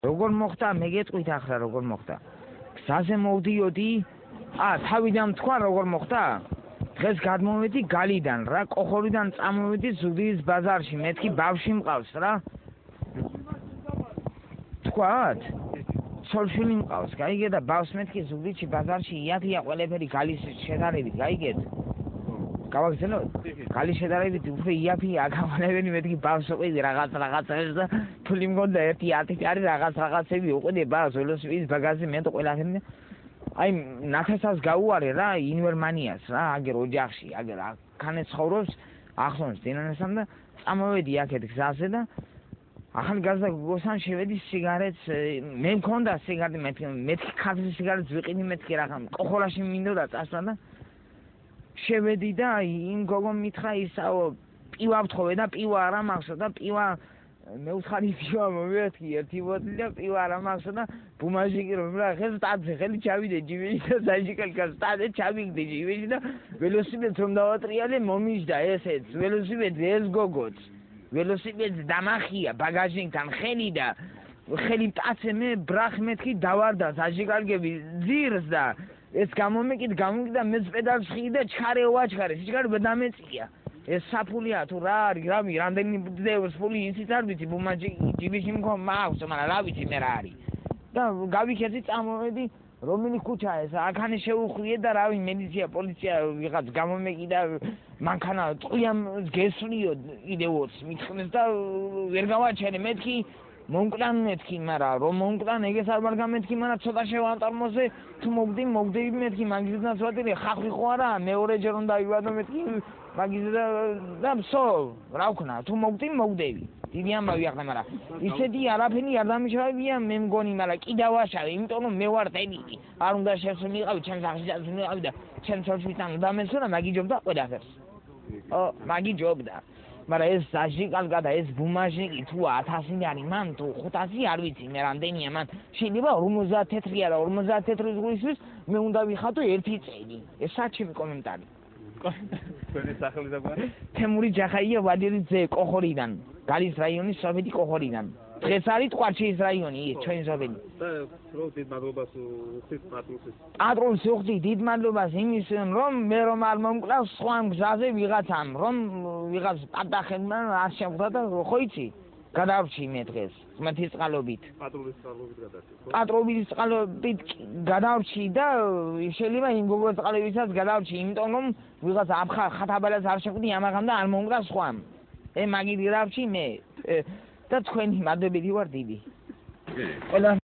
როგორ მოხდა მე გეტყვით ახლა როგორ მოხდა გზაზე მოვდიოდი თავიდან თქვა როგორ მოხდა დღეს გადმოვედი გალიდან რა კოხორიდან წამოვედი ზუგდიდის ბაზარში მეთქი ბავშვი მყავს რა თქვათ ცოლშვილი მყავს გაიგე და ბავშვს მეთქი ზუგდიდში ბაზარში იაფია ყველაფერი გალის შედარებით გაიგეთ გავაგზავნოთ გალის შედარებით უფრო იაფია აგავანებენი მეთქი ბავშვს უყიდი რაღაცებს და ფული მგონდა 1-10 არის რაღაცები უყიდი ბავშვს ველოსიპედის ბაგაჟზე მე თუ ყველაფერი აი ნახესავს გაუარე რა ინვერმანიას რა აგერ ოჯახში აგერ ქანე ცხოვრობს ახლოს დინანესთან და წამოვედი აქეთ გზაზე და ახალი გაზდა გოგოსთან შევედი სიგარეტს მე მქონდა სიგარეტი მეთქი ქართლის სიგარეტს ვიყიდი მეთქი რა ყოხორაში მინდოდა წასვლა და შევედი და იმ გოგომ მითხრა ისაო პივა ვთხოვე და პივა არა მაქვს და პივა მე უთხარი პივა მომიერთი ერთი ბოთლი და პივა არა მაქვს და ბუმაჟიკი რომ რა ხეს სტადზე ხელი ჩავიდე ჯიბეში და საჯიკალკა სტადზე ჩავიგდე ჯიბეში და ველოსიპედს რომ დავატრიალე მომიჯდა ესეც ველოსიპედს ეს გოგოც ველოსიპედს დამახია ბაგაჟინგთან ხელი და ხელი პაცე მე ბრახ მეთქი დავარდა საჯიკალკები ძირს და ეს გამომეკიდ და მე პედალს ხი და ჩქარე ვაჩქარე სიჩქარე დამეწია ეს საფულია თუ რა არის რამი რამდენი დევს ფული ისიც არ ვიცი ბუმაჯი ჯიბეში მაქვს მაგრამ რა ვიცი მე რა არის და გავიქეცი წამოვედი რომელი ქუჩაა ეს აქანი შეუხვიე და რავი მილიცია პოლიცია ვიღაც გამომეკიდა მანქანა წვიამ გესვლიო იდეოც მithnes და ვერ გავაჩერე მეთქი მომკლან მეთქი მაგრამ რომ მომკლან ეგეს არ ვარ გამეთქი მაგრამ ცოტა შევანტარმოზე თუ მოგდები მეთქი მაგიზდანაც ვატირე ხახვი ხო არა მეორეჯერ რომ დავივადო მეთქი მაგიზდა და სო რა ვქნა თუ მოგდები დიდი ამბავი ახლა მაგრამ ისეთი არაფერი არ დამიშავებია მე მგონი მაგრამ კი დავაშავე იმიტომ რომ მე ვარ დედი არ უნდა შევსმიყავი ჩემს აღშიძაც მიყავი და ჩემს ორშვილთან დამესურა მაგიჯობდა ყველაფერს მაგიჯობდა მაგრამ ეს საჟიკალკა და ეს ბუმაჟიკი თუ 1000 არის მან თუ 500 არ ვიცი მე რამდენია მან შეიძლება 50 თეთრი არა 50 თეთრი ზღვის მე უნდა ვიხატო 1 წელი ეს საჩემი კომენტარი თქვენი სახელი და გვარი თემური ჯახაია ვადირის ძე კოხორიდან გალის რაიონის სოფელი კოხორიდან დღეს არის ტყვარჩის რაიონი ჩვენი სოფელი და რო დიდ მადლობას უხდით პატრონს უხდი დიდ მადლობას იმის რომ მე რომ არ მომკლავს სხვა გზაზე ვიღაცამ რომ ვიღაც პატახენმა არ შეხვდა და ხო იცი გადავრჩი მე დღეს ღმერთის წყალობით პატრონის წყალობით გადავრჩი და შეიძლება იმ გოგოს წყალებისაც გადავრჩი იმიტომ რომ ვიღაც ხათაბალას არ შეხვდი ამაღამ და არ მომკლავს სხვამ მაგიდი რავჩი მე და თქვენი მადლობელი ვარ დიდი ყველა